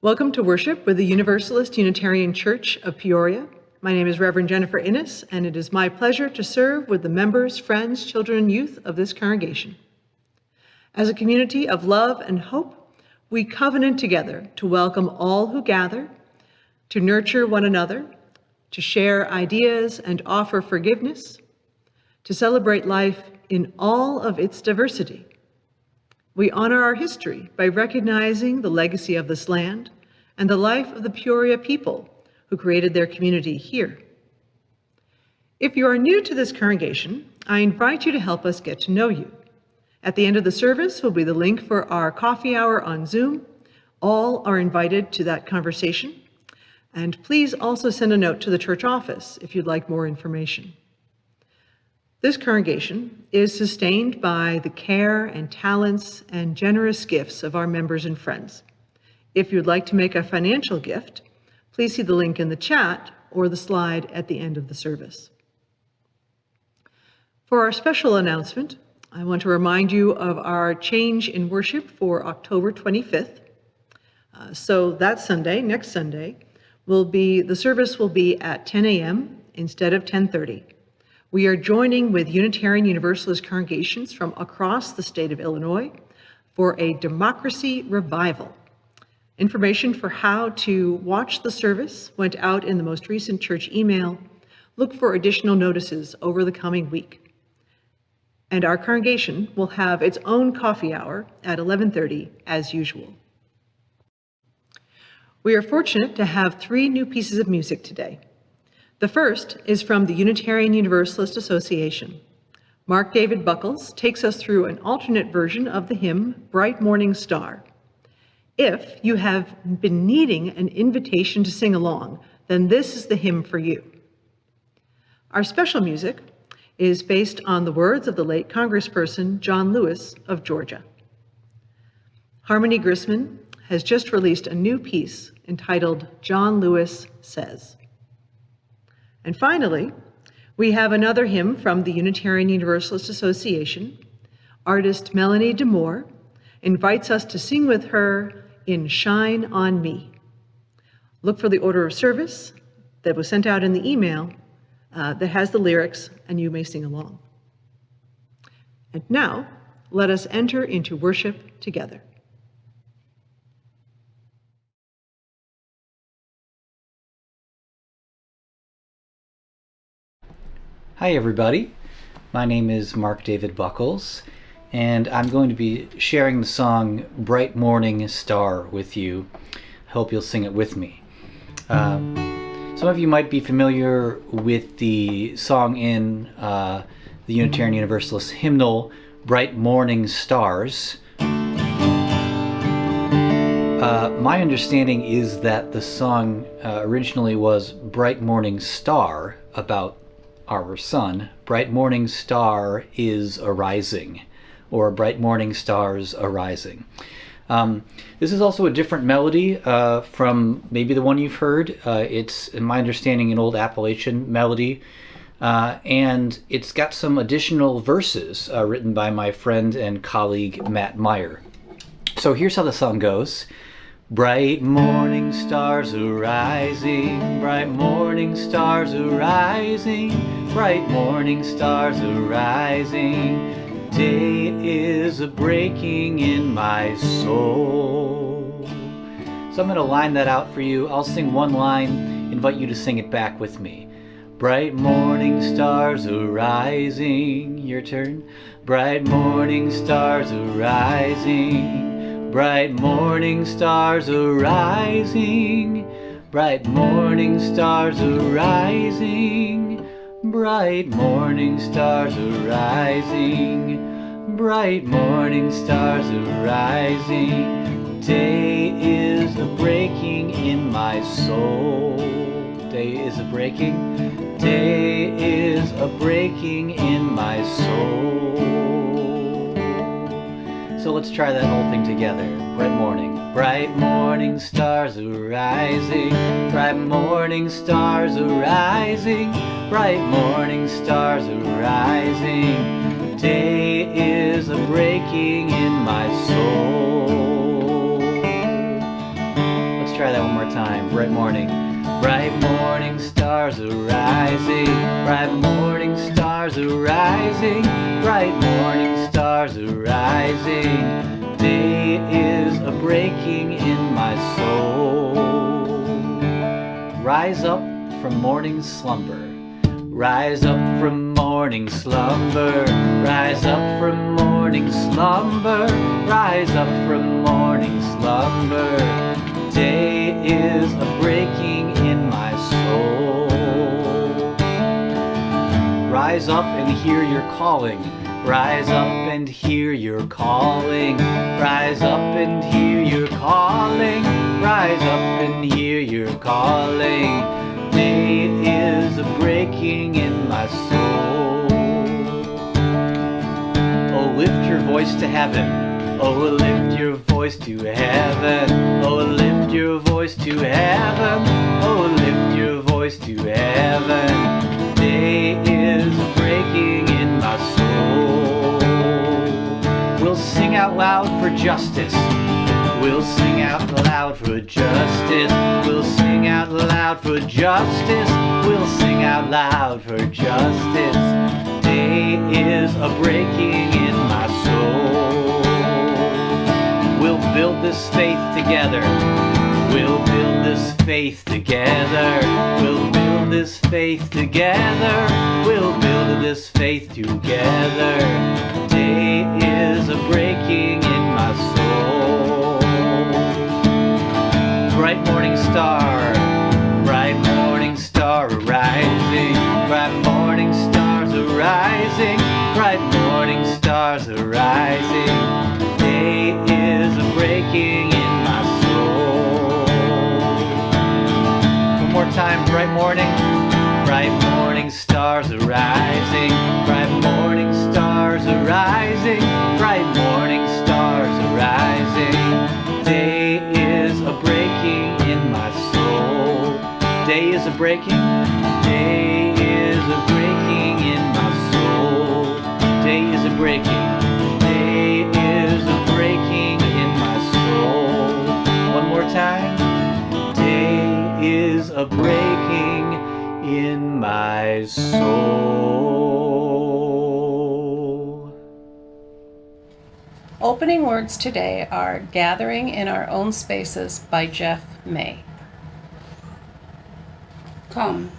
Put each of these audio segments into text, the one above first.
Welcome to worship with the Universalist Unitarian Church of Peoria. My name is Reverend Jennifer Innis, and it is my pleasure to serve with the members, friends, children, and youth of this congregation. As a community of love and hope, we covenant together to welcome all who gather, to nurture one another, to share ideas and offer forgiveness, to celebrate life in all of its diversity. We honor our history by recognizing the legacy of this land and the life of the Peoria people who created their community here. If you are new to this congregation, I invite you to help us get to know you. At the end of the service will be the link for our coffee hour on Zoom. All are invited to that conversation. And please also send a note to the church office if you'd like more information. This congregation is sustained by the care and talents and generous gifts of our members and friends. If you'd like to make a financial gift, please see the link in the chat or the slide at the end of the service. For our special announcement, I want to remind you of our change in worship for October 25th. So that Sunday, next Sunday, the service will be at 10 a.m. instead of 10:30. We are joining with Unitarian Universalist congregations from across the state of Illinois for a democracy revival. Information for how to watch the service went out in the most recent church email. Look for additional notices over the coming week. And our congregation will have its own coffee hour at 11:30 as usual. We are fortunate to have 3 new pieces of music today. The first is from the Unitarian Universalist Association. Mark David Buckles takes us through an alternate version of the hymn, Bright Morning Star. If you have been needing an invitation to sing along, then this is the hymn for you. Our special music is based on the words of the late Congressperson John Lewis of Georgia. Harmony Grisman has just released a new piece entitled John Lewis Says. And finally, we have another hymn from the Unitarian Universalist Association. Artist Melanie DeMoore invites us to sing with her in Shine on Me. Look for the order of service that was sent out in the email that has the lyrics, and you may sing along. And now, let us enter into worship together. Hi everybody, my name is Mark David Buckles, and I'm going to be sharing the song Bright Morning Star with you. I hope you'll sing it with me. Some of you might be familiar with the song in the Unitarian Universalist hymnal, Bright Morning Stars. My understanding is that the song originally was Bright Morning Star, about our sun. Bright morning star is arising, or bright morning stars arising. This is also a different melody from maybe the one you've heard. It's, in my understanding, an old Appalachian melody. and it's got some additional verses written by my friend and colleague Matt Meyer. So here's how the song goes. Bright morning stars arising, bright morning stars arising, bright morning stars arising. Day is a breaking in my soul. So I'm going to line that out for you. I'll sing one line, invite you to sing it back with me. Bright morning stars arising. Your turn. Bright morning stars arising. Bright morning stars arising. Bright morning stars arising. Bright morning stars arising. Bright morning stars arising. Day is a breaking in my soul. Day is a breaking. Day is a breaking in my soul. So let's try that whole thing together. Bright morning. Bright morning stars arising. Bright morning stars arising. Bright morning stars arising. Day is a breaking in my soul. Let's try that one more time. Bright morning. Bright morning stars arising. Bright morning stars arising. Bright morning stars arising. Day is a breaking in my soul. Rise up from morning slumber. Rise up from morning slumber. Rise up from morning slumber. Rise up from morning slumber. Day is a breaking in my soul. Rise up and hear your calling. Rise up and hear your calling. Rise up and hear your calling. Rise up and hear your calling. Day is a breaking in my soul. Oh, lift your voice to heaven. Oh, lift your voice to heaven. Oh, lift your voice to heaven. Oh, lift your voice to heaven. Day is breaking in my soul. We'll sing out loud for justice. We'll sing out loud for justice. We'll sing out loud for justice. We'll sing out loud for justice. Day is a breaking in my soul. We'll build this faith together. We'll build this faith together. We'll build this faith together. We'll build this faith together. Day is a breaking in my soul. Bright morning star. Bright morning star arising. Bright morning stars arising. Bright morning stars arising. Day is a breaking in my soul. One more time, bright morning. Bright morning stars arising. Bright morning stars arising. Bright morning stars arising. Day is a breaking in my soul. Day is a breaking. Day is a breaking in my soul. Day is a breaking. Day is a breaking in my soul. One more time. Day is a breaking in my soul. Opening words today are Gathering in Our Own Spaces by Jeff May. Come,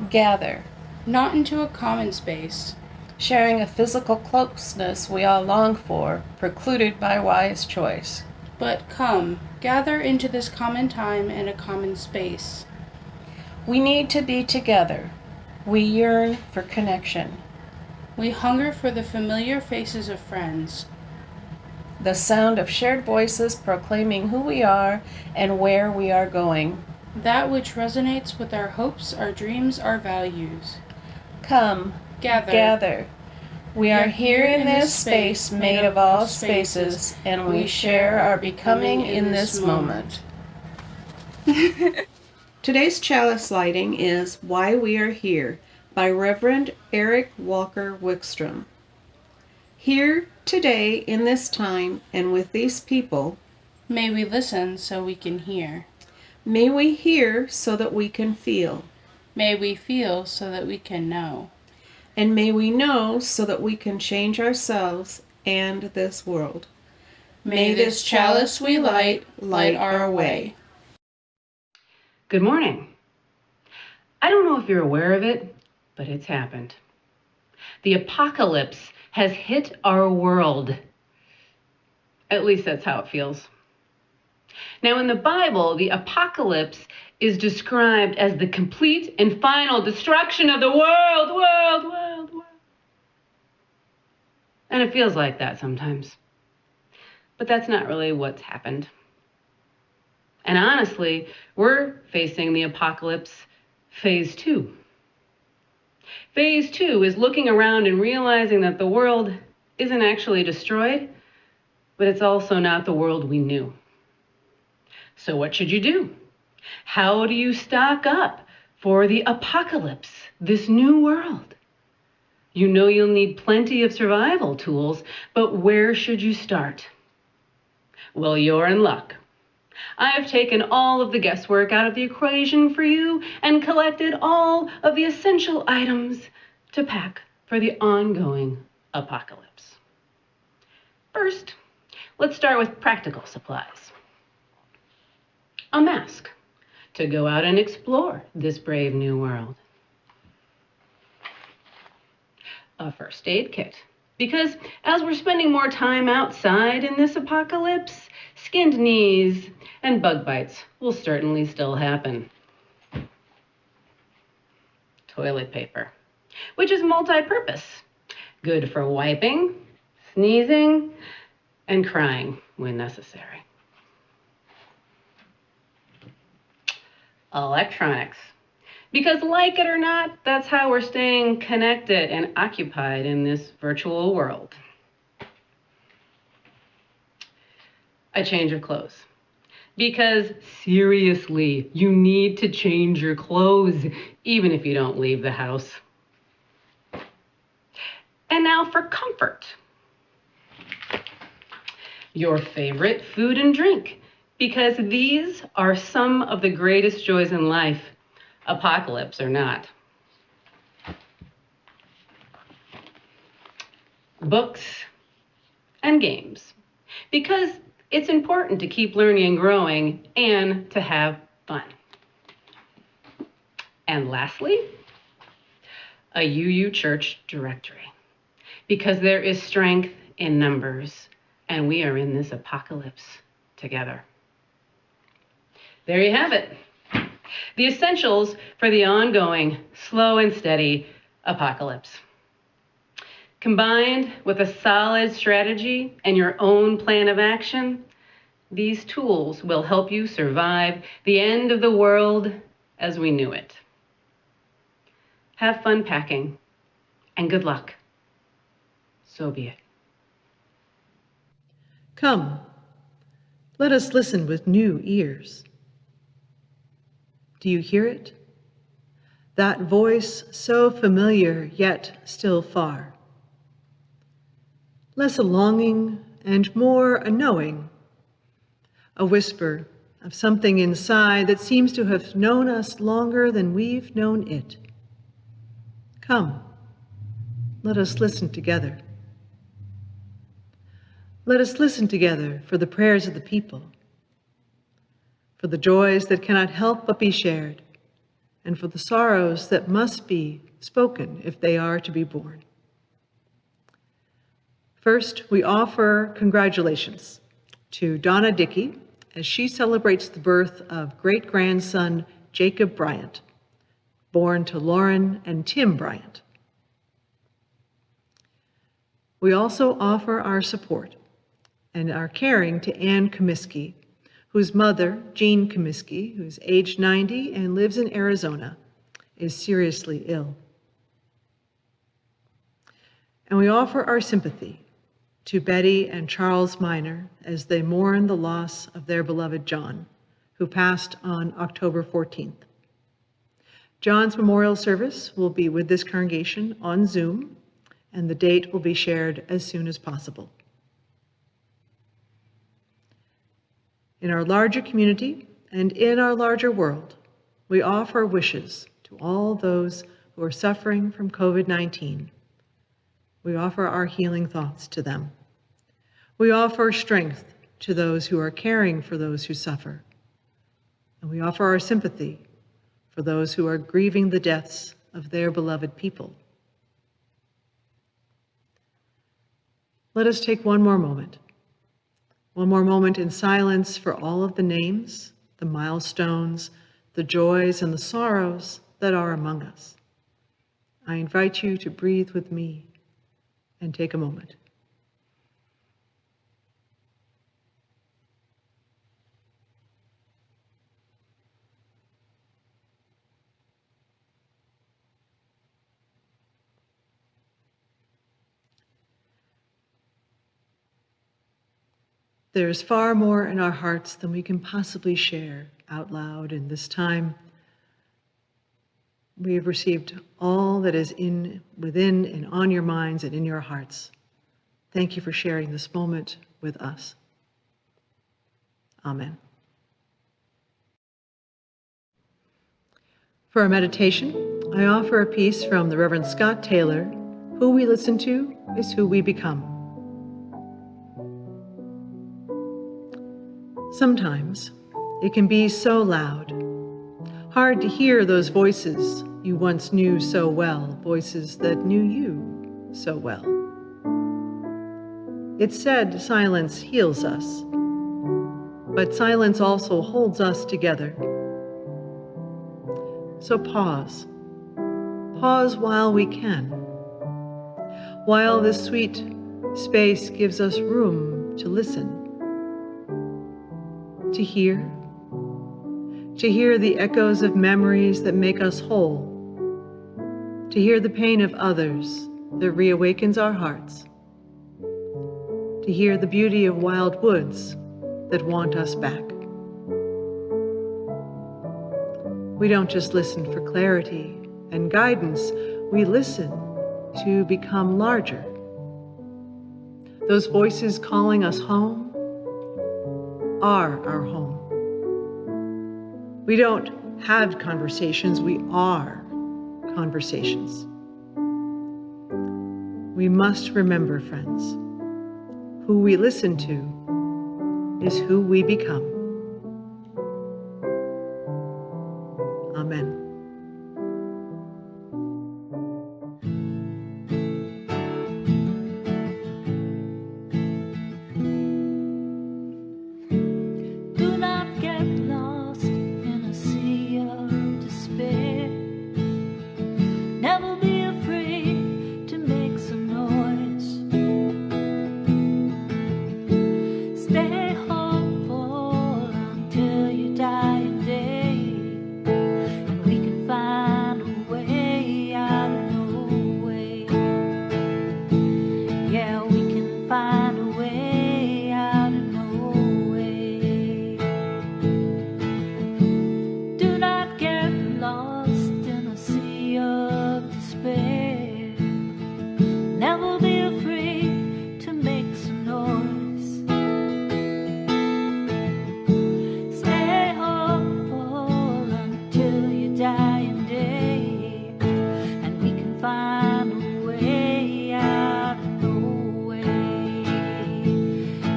Gather, not into a common space, sharing a physical closeness we all long for, precluded by wise choice. but come, gather into this common time and a common space. We need to be together. We yearn for connection. We hunger for the familiar faces of friends, The sound of shared voices proclaiming who we are and where we are going. that which resonates with our hopes, our dreams, our values. Come, gather. We are here in this space made of all spaces, and we share our becoming in this moment. Today's chalice lighting is Why We Are Here by Reverend Eric Walker Wickstrom. Here, today, in this time, and with these people, may we listen so we can hear. May we hear so that we can feel. May we feel so that we can know. And may we know so that we can change ourselves and this world. May this chalice we light our way. Good morning. I don't know if you're aware of it, but it's happened. The apocalypse has hit our world. At least that's how it feels. Now, in the Bible, the apocalypse is described as the complete and final destruction of the world. And it feels like that sometimes. But that's not really what's happened. And honestly, we're facing the apocalypse phase 2. Phase 2 is looking around and realizing that the world isn't actually destroyed, but it's also not the world we knew. So what should you do? How do you stock up for the apocalypse, this new world? You know you'll need plenty of survival tools, but where should you start? Well, you're in luck. I've taken all of the guesswork out of the equation for you and collected all of the essential items to pack for the ongoing apocalypse. First, let's start with practical supplies. A mask to go out and explore this brave new world. A first aid kit, because as we're spending more time outside in this apocalypse, skinned knees and bug bites will certainly still happen. Toilet paper, which is multi-purpose, good for wiping, sneezing, and crying when necessary. Electronics, because like it or not, that's how we're staying connected and occupied in this virtual world. A change of clothes, because seriously, you need to change your clothes even if you don't leave the house. And now for comfort. Your favorite food and drink, because these are some of the greatest joys in life, apocalypse or not. Books and games, because it's important to keep learning and growing and to have fun. And lastly, a UU Church directory, because there is strength in numbers and we are in this apocalypse together. There you have it. The essentials for the ongoing, slow and steady apocalypse. Combined with a solid strategy and your own plan of action, these tools will help you survive the end of the world as we knew it. Have fun packing, and good luck. So be it. Come, let us listen with new ears. Do you hear it? That voice so familiar yet still far. Less a longing and more a knowing, a whisper of something inside that seems to have known us longer than we've known it. Come, let us listen together. Let us listen together for the prayers of the people, for the joys that cannot help but be shared, and for the sorrows that must be spoken if they are to be borne. First, we offer congratulations to Donna Dickey as she celebrates the birth of great-grandson Jacob Bryant, born to Lauren and Tim Bryant. We also offer our support and our caring to Ann Comiskey, whose mother, Jean Comiskey, who's age 90 and lives in Arizona, is seriously ill. And we offer our sympathy to Betty and Charles Minor as they mourn the loss of their beloved John, who passed on October 14th. John's memorial service will be with this congregation on Zoom, and the date will be shared as soon as possible. In our larger community and in our larger world, we offer wishes to all those who are suffering from COVID-19. We offer our healing thoughts to them. We offer strength to those who are caring for those who suffer. And we offer our sympathy for those who are grieving the deaths of their beloved people. Let us take one more moment in silence for all of the names, the milestones, the joys and the sorrows that are among us. I invite you to breathe with me and take a moment. There is far more in our hearts than we can possibly share out loud in this time. We have received all that is within and on your minds and in your hearts. Thank you for sharing this moment with us. Amen. For our meditation, I offer a piece from the Reverend Scott Taylor, "Who we listen to is who we become." Sometimes it can be so loud, hard to hear those voices you once knew so well, voices that knew you so well. It's said silence heals us, but silence also holds us together. So pause while we can, while this sweet space gives us room to listen, to hear the echoes of memories that make us whole, to hear the pain of others that reawakens our hearts, to hear the beauty of wild woods that want us back. We don't just listen for clarity and guidance, we listen to become larger. Those voices calling us home are our home. We don't have conversations, we are conversations. We must remember, friends, who we listen to is who we become. Amen. Do not get lost in a sea of despair. Never be afraid to make some noise. Stay hopeful until your dying day, and we can find a way out of no way. Yeah, we can find a way out of no way. Do not get lost in a sea of despair. Never be afraid to make some noise. Stay hopeful until your dying day, and we can find a way out of no way.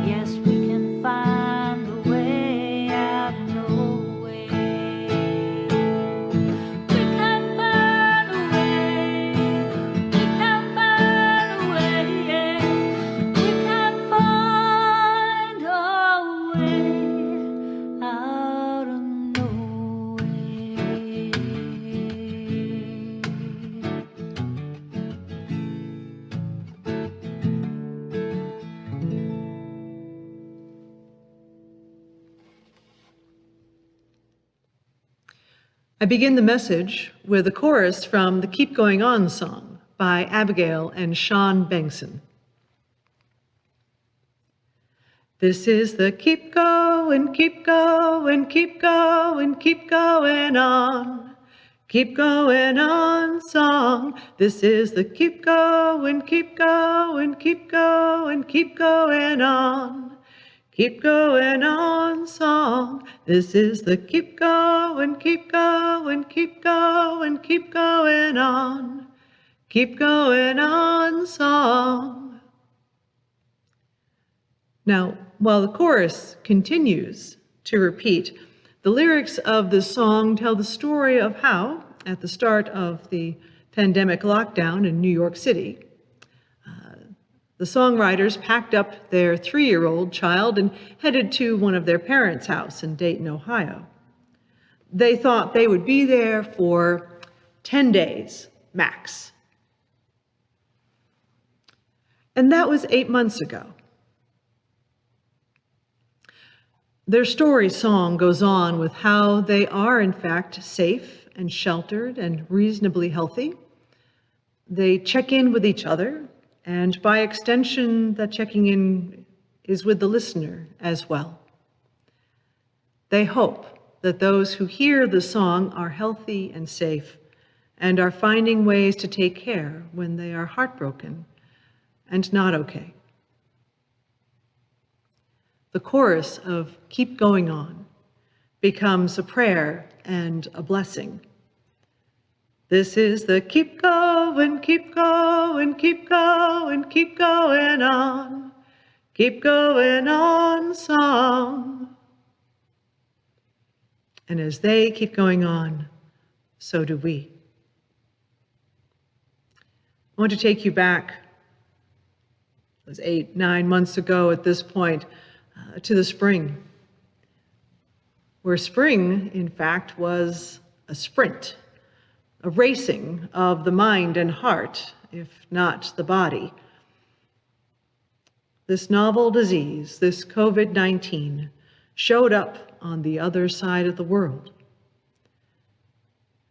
Yes, we can find a way out of no way. We can find a way. We can find a way. Yeah. We can find a way out of no way. I begin the message with a chorus from the Keep Going On song by Abigail and Sean Bengtson. This is the keep going, keep going, keep going, keep going on. Keep going on song. This is the keep going, keep going, keep going, keep going on. Keep going on song. This is the keep going, keep going, keep going, keep going on. Keep going on song. Now, while the chorus continues to repeat, the lyrics of the song tell the story of how, at the start of the pandemic lockdown in New York City, the songwriters packed up their 3-year-old child and headed to one of their parents' house in Dayton, Ohio. They thought they would be there for 10 days, max. And that was 8 months ago. Their story song goes on with how they are, in fact, safe and sheltered and reasonably healthy. They check in with each other, and by extension, that checking in is with the listener as well. They hope that those who hear the song are healthy and safe and are finding ways to take care when they are heartbroken and not okay. The chorus of Keep Going On becomes a prayer and a blessing. This is the keep going, keep going, keep going, keep going on. Keep going on song. And as they keep going on, so do we. I want to take you back, it was 8, 9 months ago at this point, to the spring, where spring, in fact, was a sprint, a racing of the mind and heart, if not the body. This novel disease, this COVID-19, showed up on the other side of the world.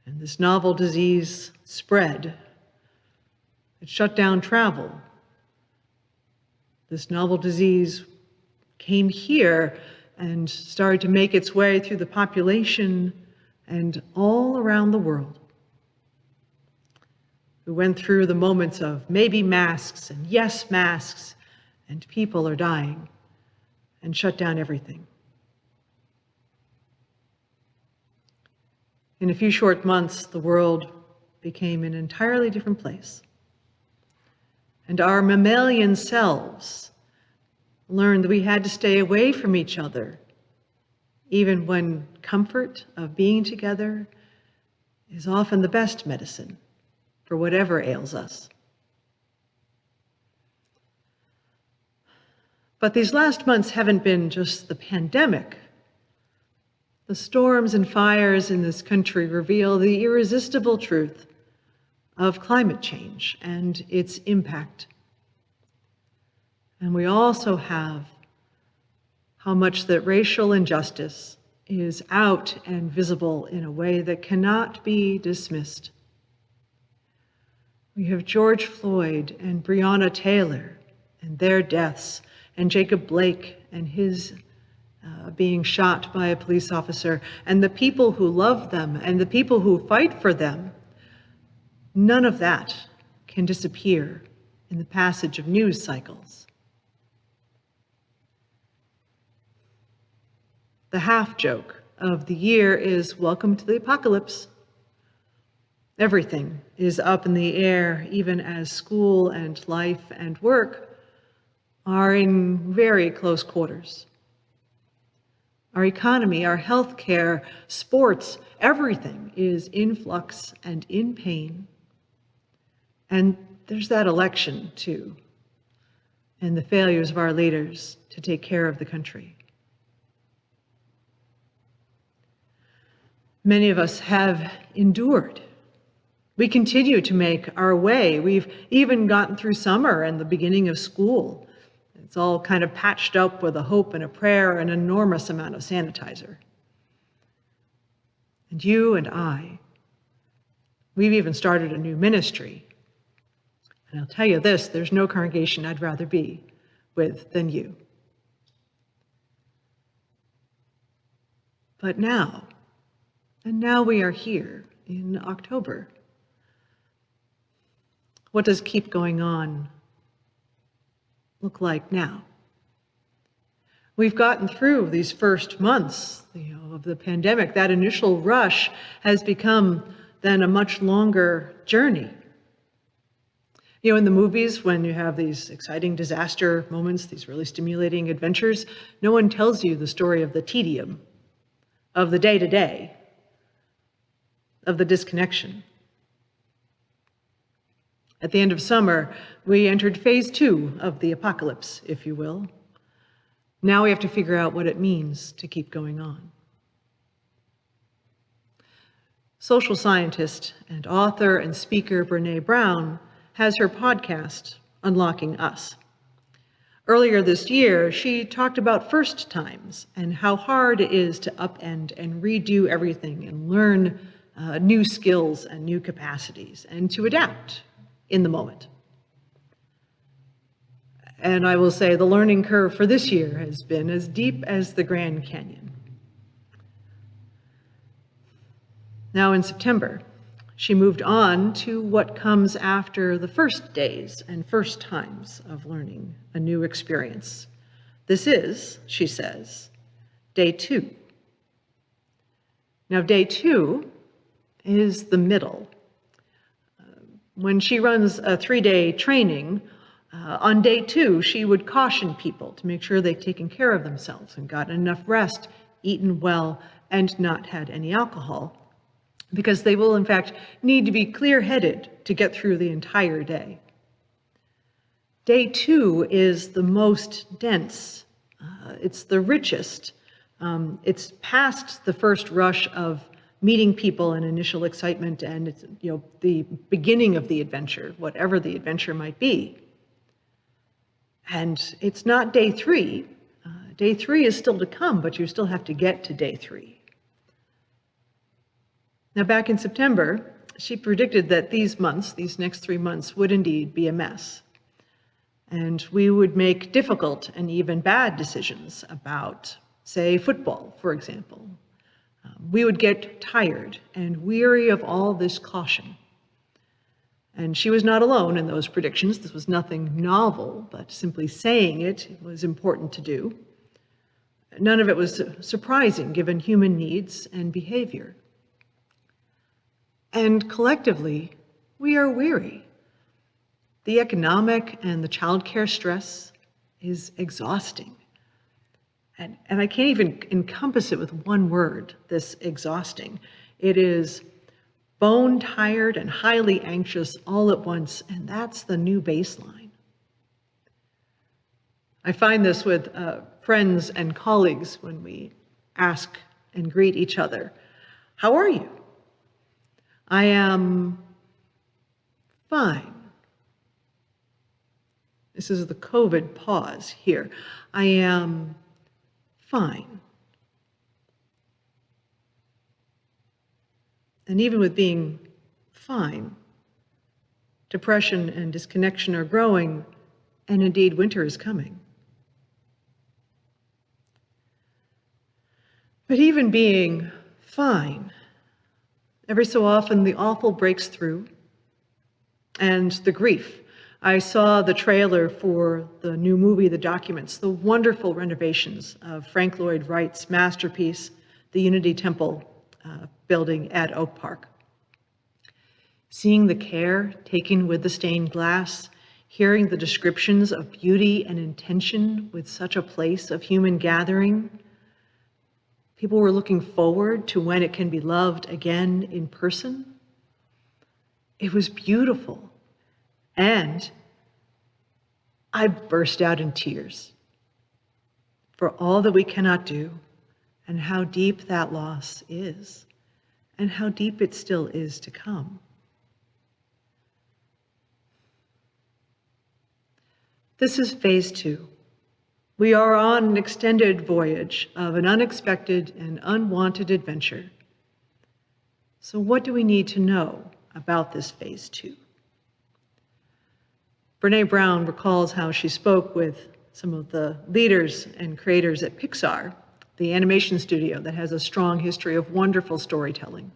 And this novel disease spread. It shut down travel. This novel disease came here and started to make its way through the population and all around the world. We went through the moments of maybe masks and yes masks, and people are dying, and shut down everything. In a few short months, the world became an entirely different place. And our mammalian selves learned that we had to stay away from each other, even when comfort of being together is often the best medicine for whatever ails us. But these last months haven't been just the pandemic. The storms and fires in this country reveal the irresistible truth of climate change and its impact. And we also have how much that racial injustice is out and visible in a way that cannot be dismissed. We have George Floyd and Breonna Taylor and their deaths, and Jacob Blake and his being shot by a police officer, and the people who love them and the people who fight for them. None of that can disappear in the passage of news cycles. The half joke of the year is welcome to the apocalypse. Everything is up in the air, even as school and life and work are in very close quarters. Our economy, our healthcare, sports, everything is in flux and in pain. And there's that election too, and the failures of our leaders to take care of the country. Many of us have endured. We continue to make our way. We've even gotten through summer and the beginning of school. It's all kind of patched up with a hope and a prayer and an enormous amount of sanitizer. And you and I, we've even started a new ministry. And I'll tell you this, there's no congregation I'd rather be with than you. But now, and now we are here in October. What does keep going on look like now? We've gotten through these first months, of the pandemic. That initial rush has become then a much longer journey. In the movies, when you have these exciting disaster moments, these really stimulating adventures, no one tells you the story of the tedium, of the day-to-day, of the disconnection. At the end of summer, we entered phase 2 of the apocalypse, if you will. Now we have to figure out what it means to keep going on. Social scientist and author and speaker Brené Brown has her podcast, Unlocking Us. Earlier this year, she talked about first times and how hard it is to upend and redo everything and learn new skills and new capacities and to adapt in the moment. And I will say the learning curve for this year has been as deep as the Grand Canyon. Now in September, she moved on to what comes after the first days and first times of learning a new experience. This is, she says, day 2. Now day 2 is the middle. When she runs a 3-day training, on day 2, she would caution people to make sure they've taken care of themselves and gotten enough rest, eaten well, and not had any alcohol, because they will, in fact, need to be clear-headed to get through the entire day. Day 2 is the most dense. It's the richest. It's past the first rush of meeting people and initial excitement, and it's the beginning of the adventure, whatever the adventure might be. And it's not day 3. Day 3 is still to come, but you still have to get to day 3. Now, back in September, she predicted that these next 3 months, would indeed be a mess. And we would make difficult and even bad decisions about, say, football, for example. We would get tired and weary of all this caution. And she was not alone in those predictions. This was nothing novel, but simply saying it was important to do. None of it was surprising given human needs and behavior. And collectively, we are weary. The economic and the childcare stress is exhausting. And I can't even encompass it with one word, this exhausting. It is bone tired and highly anxious all at once, and that's the new baseline. I find this with friends and colleagues when we ask and greet each other, "How are you?" "I am fine." This is the COVID pause here. "I am fine." And even with being fine, depression and disconnection are growing, and indeed winter is coming. But even being fine, every so often the awful breaks through, and the grief. I saw the trailer for the new movie, The Documents, the wonderful renovations of Frank Lloyd Wright's masterpiece, the Unity Temple building at Oak Park. Seeing the care taken with the stained glass, hearing the descriptions of beauty and intention with such a place of human gathering. People were looking forward to when it can be loved again in person. It was beautiful. And I burst out in tears for all that we cannot do and how deep that loss is and how deep it still is to come. This is phase 2. We are on an extended voyage of an unexpected and unwanted adventure. So what do we need to know about this phase 2? Brené Brown recalls how she spoke with some of the leaders and creators at Pixar, the animation studio that has a strong history of wonderful storytelling.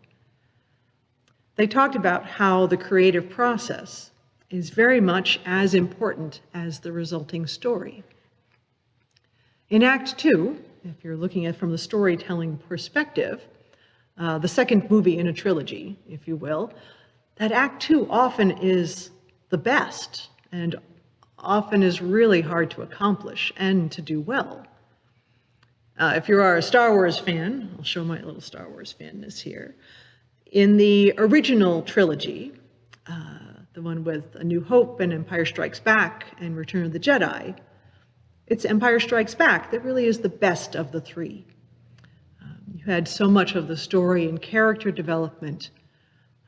they talked about how the creative process is very much as important as the resulting story. In Act 2, if you're looking at it from the storytelling perspective, the second movie in a trilogy, if you will, that Act 2 often is the best and often is really hard to accomplish and to do well. If you are a Star Wars fan, I'll show my little Star Wars fanness here. In the original trilogy, the one with A New Hope and Empire Strikes Back and Return of the Jedi, it's Empire Strikes Back that really is the best of the three. You had so much of the story and character development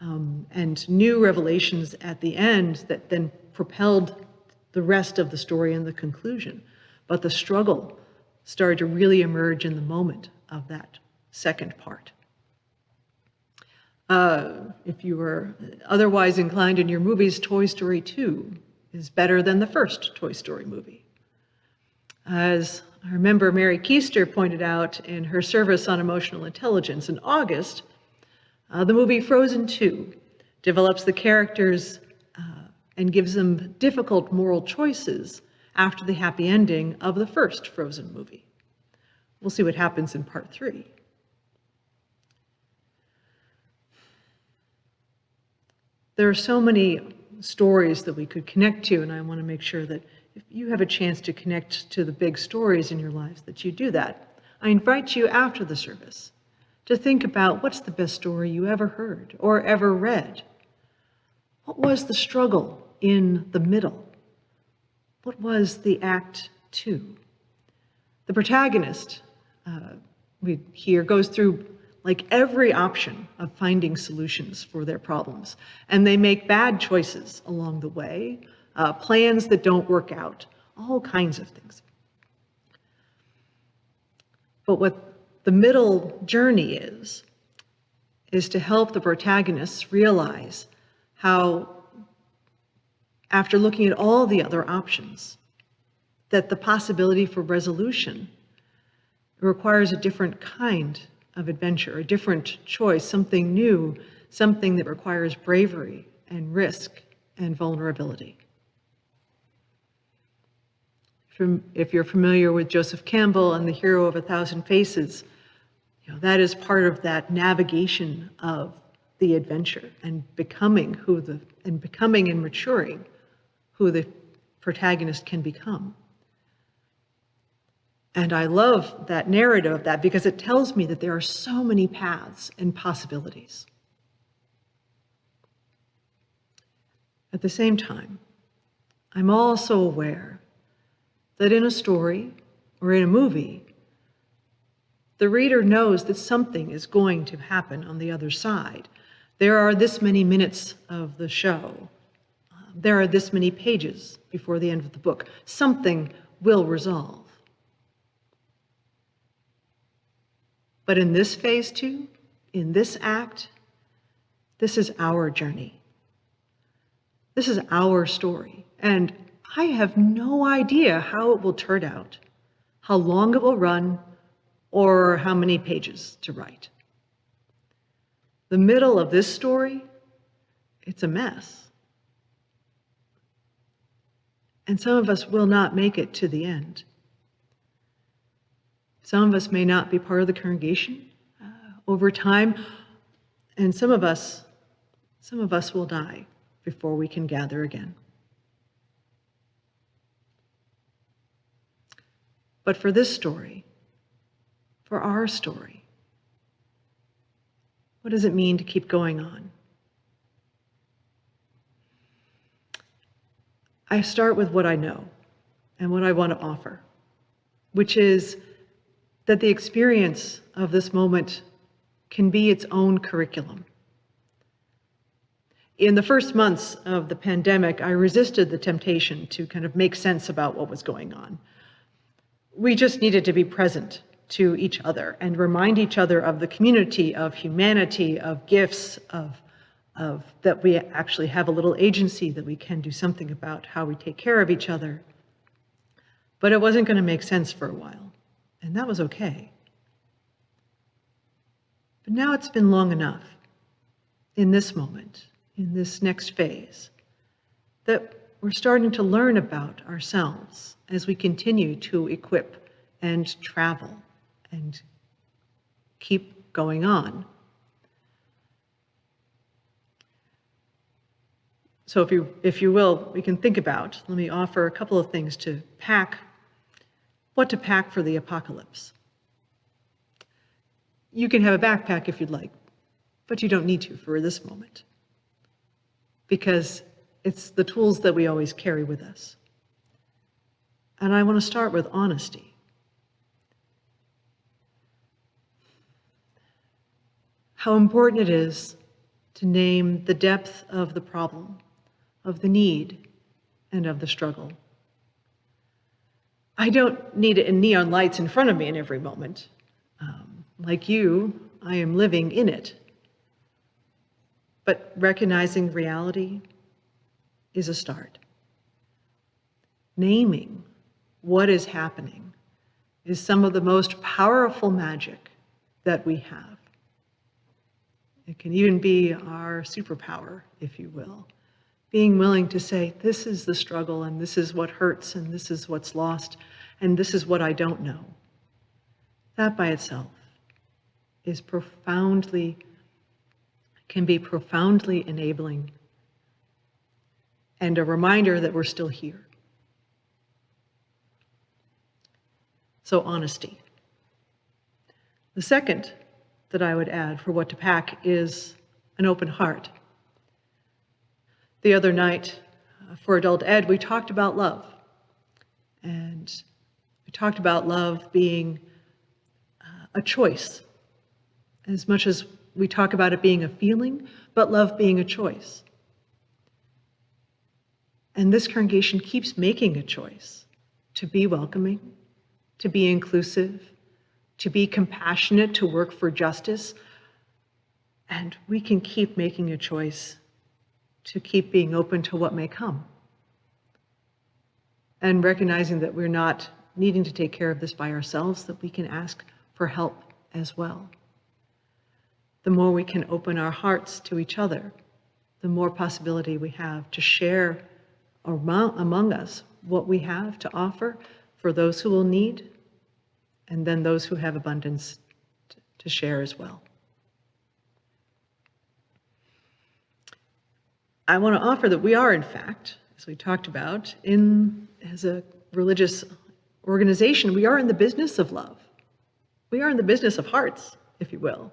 and new revelations at the end that then propelled the rest of the story and the conclusion. But the struggle started to really emerge in the moment of that second part. If you were otherwise inclined in your movies, Toy Story 2 is better than the first Toy Story movie. As I remember Mary Keister pointed out in her service on emotional intelligence in August, the movie Frozen 2 develops the characters and gives them difficult moral choices after the happy ending of the first Frozen movie. We'll see what happens in part 3. There are so many stories that we could connect to, and I want to make sure that if you have a chance to connect to the big stories in your lives, that you do that. I invite you after the service to think about what's the best story you ever heard or ever read. What was the struggle in the middle? What was the Act 2? The protagonist, we hear, goes through like every option of finding solutions for their problems. And they make bad choices along the way, plans that don't work out, all kinds of things. But what the middle journey is to help the protagonists realize how, after looking at all the other options, that the possibility for resolution requires a different kind of adventure, a different choice, something new, something that requires bravery and risk and vulnerability. If you're familiar with Joseph Campbell and the Hero of 1,000 Faces, that is part of that navigation of the adventure and becoming and maturing who the protagonist can become. And I love that narrative of that because it tells me that there are so many paths and possibilities. At the same time, I'm also aware that in a story or in a movie, the reader knows that something is going to happen on the other side. There are this many minutes of the show. There are this many pages before the end of the book. Something will resolve. But in this phase 2, in this act, this is our journey. This is our story. And I have no idea how it will turn out, how long it will run, or how many pages to write. The middle of this story, it's a mess. And some of us will not make it to the end. Some of us may not be part of the congregation over time, and some of us will die before we can gather again. But for this story, for our story, what does it mean to keep going on? I start with what I know and what I want to offer, which is that the experience of this moment can be its own curriculum. In the first months of the pandemic, I resisted the temptation to kind of make sense about what was going on. We just needed to be present to each other and remind each other of the community, of humanity, of gifts, of that we actually have a little agency, that we can do something about how we take care of each other. But it wasn't going to make sense for a while. And that was okay. But now it's been long enough. in this moment, in this next phase, that we're starting to learn about ourselves as we continue to equip and travel and keep going on. So if you will, we can think about, let me offer a couple of things to pack, what to pack for the apocalypse. You can have a backpack if you'd like, but you don't need to for this moment, because it's the tools that we always carry with us. And I want to start with honesty. How important it is to name the depth of the problem, of the need, and of the struggle. I don't need it in neon lights in front of me in every moment. Like you, I am living in it. But recognizing reality is a start. Naming what is happening is some of the most powerful magic that we have. It can even be our superpower, if you will. Being willing to say, this is the struggle, and this is what hurts, and this is what's lost, and this is what I don't know. That by itself is can be profoundly enabling and a reminder that we're still here. So honesty. The second that I would add for what to pack is an open heart. The other night, for Adult Ed, we talked about love. And we talked about love being a choice, as much as we talk about it being a feeling, but love being a choice. And this congregation keeps making a choice to be welcoming, to be inclusive, to be compassionate, to work for justice. And we can keep making a choice to keep being open to what may come. And recognizing that we're not needing to take care of this by ourselves, that we can ask for help as well. The more we can open our hearts to each other, the more possibility we have to share among us what we have to offer for those who will need, and then those who have abundance to share as well. I want to offer that we are, in fact, as we talked about, as a religious organization, we are in the business of love. We are in the business of hearts, if you will.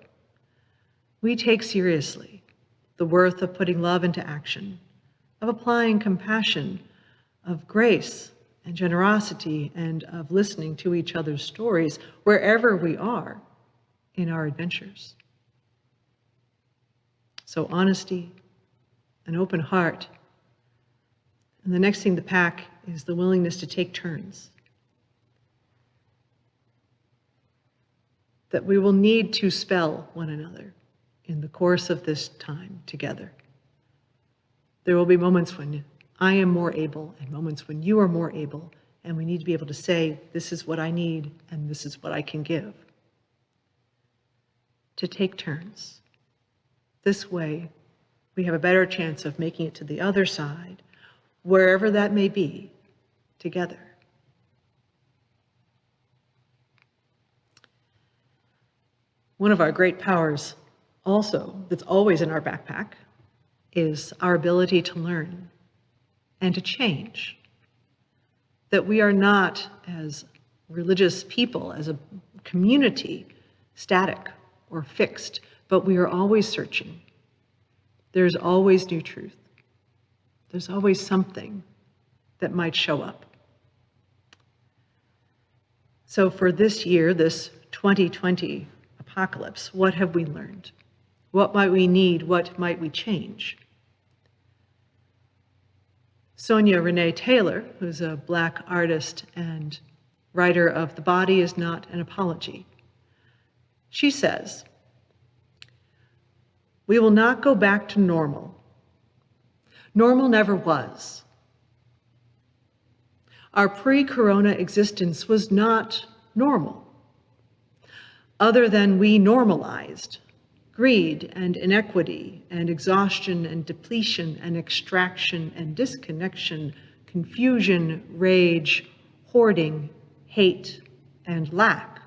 We take seriously the worth of putting love into action, of applying compassion, of grace and generosity, and of listening to each other's stories wherever we are in our adventures. So honesty, an open heart, and the next thing to pack is the willingness to take turns. That we will need to spell one another in the course of this time together. There will be moments when I am more able and moments when you are more able, and we need to be able to say, this is what I need and this is what I can give. To take turns. This way, we have a better chance of making it to the other side, wherever that may be, together. One of our great powers also, that's always in our backpack, is our ability to learn and to change. That we are not, as religious people, as a community, static or fixed, but we are always searching. There's always new truth. There's always something that might show up. So for this year, this 2020 apocalypse, what have we learned? What might we need? What might we change? Sonia Renee Taylor, who's a Black artist and writer of The Body is Not an Apology, she says, we will not go back to normal. Normal never was. Our pre-corona existence was not normal, other than we normalized greed and inequity and exhaustion and depletion and extraction and disconnection, confusion, rage, hoarding, hate, and lack.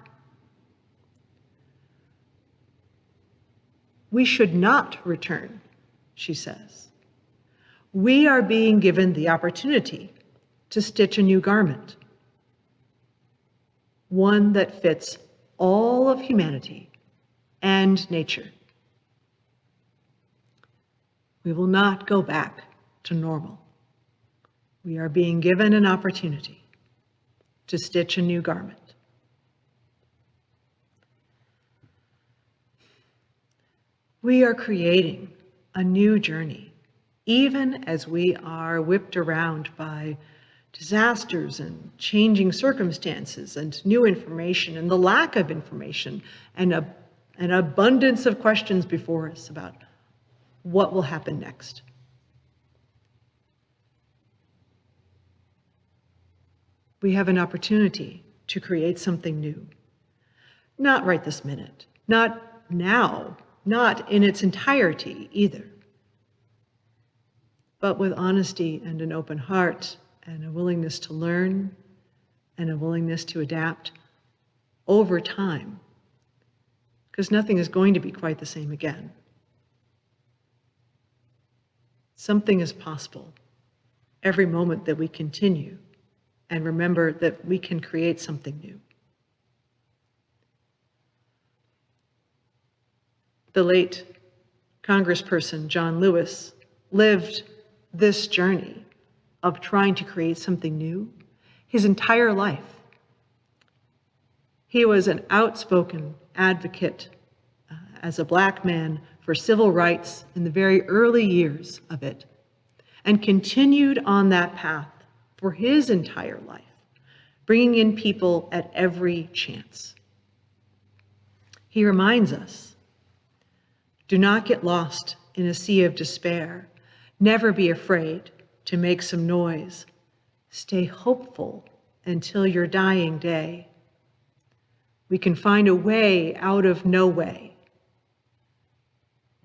We should not return, she says. We are being given the opportunity to stitch a new garment, one that fits all of humanity and nature. We will not go back to normal. We are being given an opportunity to stitch a new garment. We are creating a new journey, even as we are whipped around by disasters and changing circumstances and new information and the lack of information and an abundance of questions before us about what will happen next. We have an opportunity to create something new. Not right this minute, not now, not in its entirety either, but with honesty and an open heart and a willingness to learn and a willingness to adapt over time, because nothing is going to be quite the same again. Something is possible every moment that we continue and remember that we can create something new. The late Congressperson John Lewis lived this journey of trying to create something new his entire life. He was an outspoken advocate as a Black man for civil rights in the very early years of it, and continued on that path for his entire life, bringing in people at every chance. He reminds us, do not get lost in a sea of despair. Never be afraid to make some noise. Stay hopeful until your dying day. We can find a way out of no way.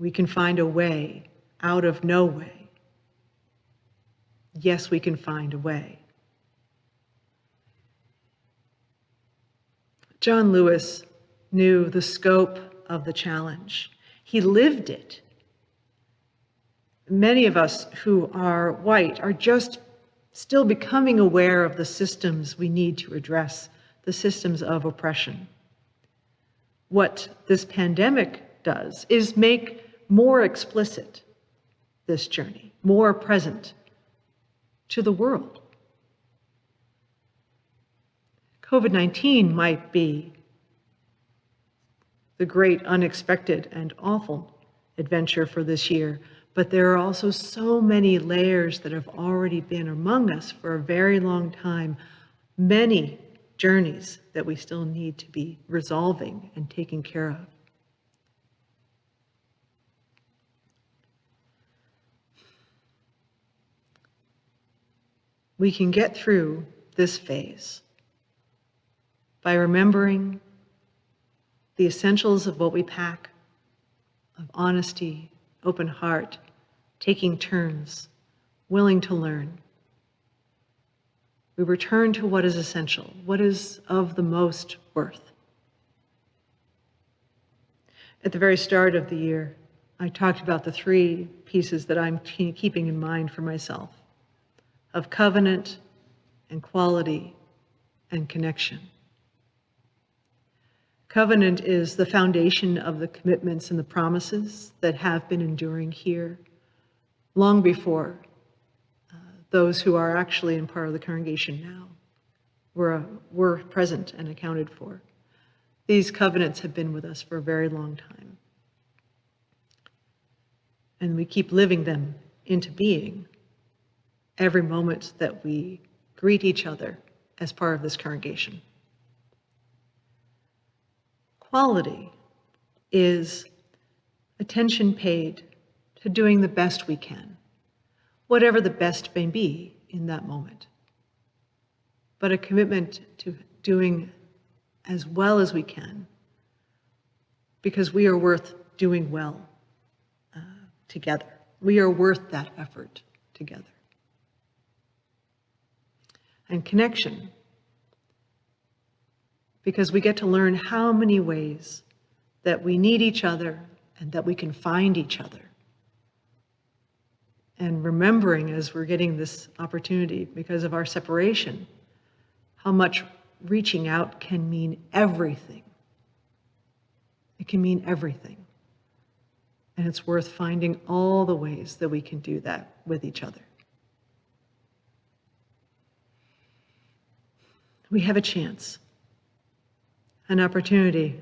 We can find a way out of no way. Yes, we can find a way. John Lewis knew the scope of the challenge. He lived it. Many of us who are white are just still becoming aware of the systems we need to address, the systems of oppression. What this pandemic does is make more explicit this journey, more present to the world. COVID-19 might be the great unexpected and awful adventure for this year, but there are also so many layers that have already been among us for a very long time, many journeys that we still need to be resolving and taking care of. We can get through this phase by remembering the essentials of what we pack, of honesty, open heart, taking turns, willing to learn. We return to what is essential, what is of the most worth. At the very start of the year, I talked about the three pieces that I'm keeping in mind for myself, of covenant and quality and connection. Covenant is the foundation of the commitments and the promises that have been enduring here long before those who are actually in part of the congregation now were present and accounted for. These covenants have been with us for a very long time. And we keep living them into being every moment that we greet each other as part of this congregation. Quality is attention paid to doing the best we can, whatever the best may be in that moment, but a commitment to doing as well as we can, because we are worth doing well together. We are worth that effort together. And connection, because we get to learn how many ways that we need each other and that we can find each other. And remembering as we're getting this opportunity because of our separation, how much reaching out can mean everything. It can mean everything. And it's worth finding all the ways that we can do that with each other. We have a chance, an opportunity,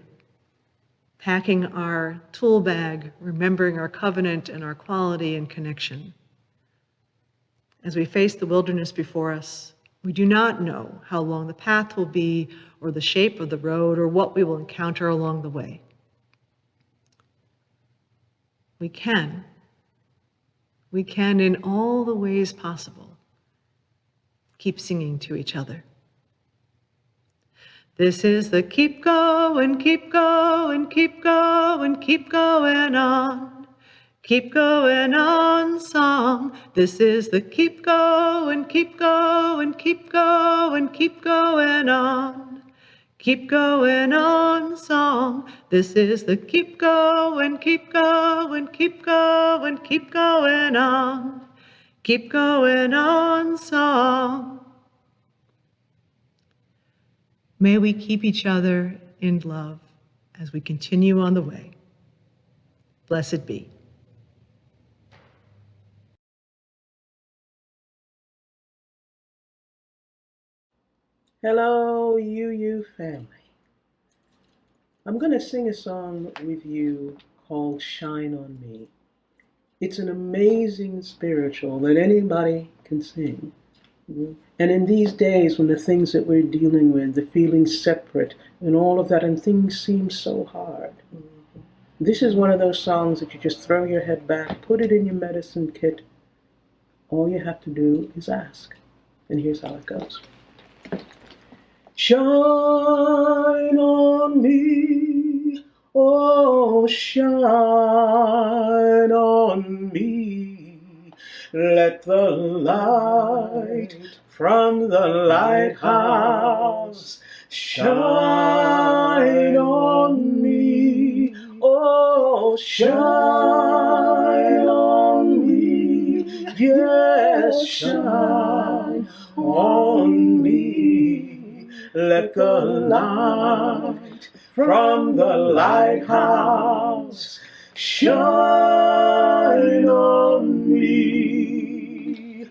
packing our tool bag, remembering our covenant and our quality and connection. As we face the wilderness before us, we do not know how long the path will be, or the shape of the road, or what we will encounter along the way. We can in all the ways possible, keep singing to each other. This is the keep going, keep going, keep going, keep going on. Keep going on song. This is the keep going, keep going, keep going, keep going on. Keep going on song. This is the keep going, keep going, keep going, keep going on. Keep going on song. May we keep each other in love as we continue on the way. Blessed be. Hello, you family. I'm going to sing a song with you called Shine on Me. It's an amazing spiritual that anybody can sing. And in these days when the things that we're dealing with, the feeling separate and all of that, and things seem so hard, this is one of those songs that you just throw your head back, put it in your medicine kit. All you have to do is ask. And here's how it goes. Shine on me, oh shine on me. Let the light from the lighthouse shine on me, oh shine on me, yes shine on me. Let the light from the lighthouse shine on me.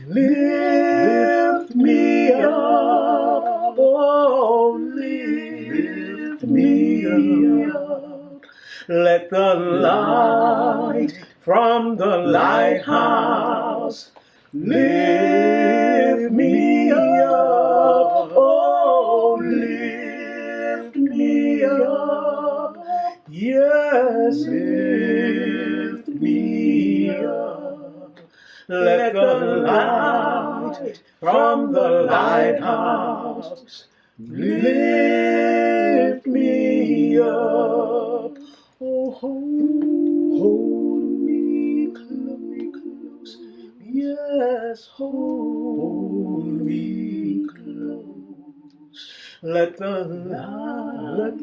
Lift me up, oh, lift me up. Let the light from the lighthouse lift me up, oh, lift me up, yes, lift me up. Let the light from the lighthouse lift me up, oh, hold me close, yes, hold me close. Let the light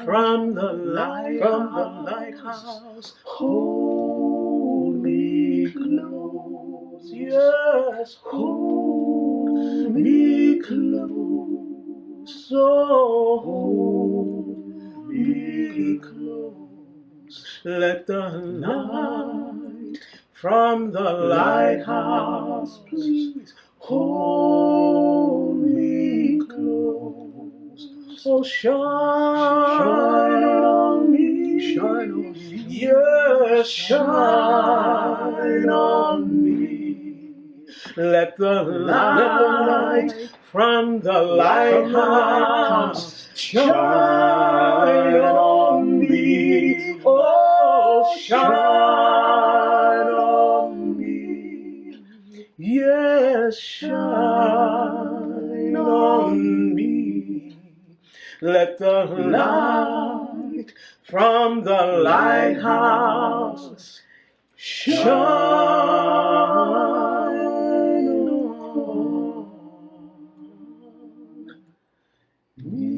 from the lighthouse hold me close, yes, hold me close, oh, hold me close. Let the light from the lighthouse, please, hold me close. Oh, shine on me, yes, shine on me. Let the light from the lighthouse shine on me, oh, shine on me, yes, shine on me. Let the light light from the lighthouse shine on me.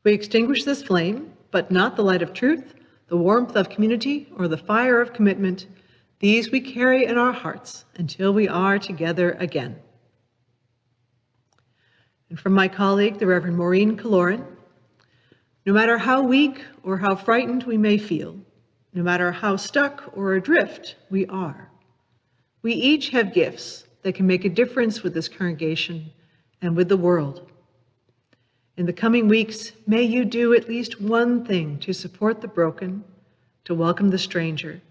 We extinguish this flame, but not the light of truth, the warmth of community, or the fire of commitment. These we carry in our hearts until we are together again. And from my colleague, the Reverend Maureen Kaloran, no matter how weak or how frightened we may feel, no matter how stuck or adrift we are, we each have gifts that can make a difference with this congregation and with the world. In the coming weeks, may you do at least one thing to support the broken, to welcome the stranger,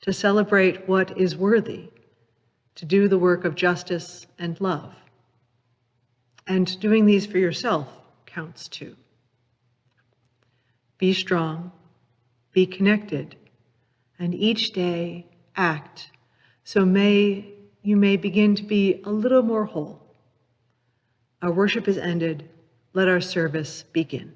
to celebrate what is worthy, to do the work of justice and love. And doing these for yourself counts too. Be strong, be connected, and each day act, so you may begin to be a little more whole. Our worship is ended. Let our service begin.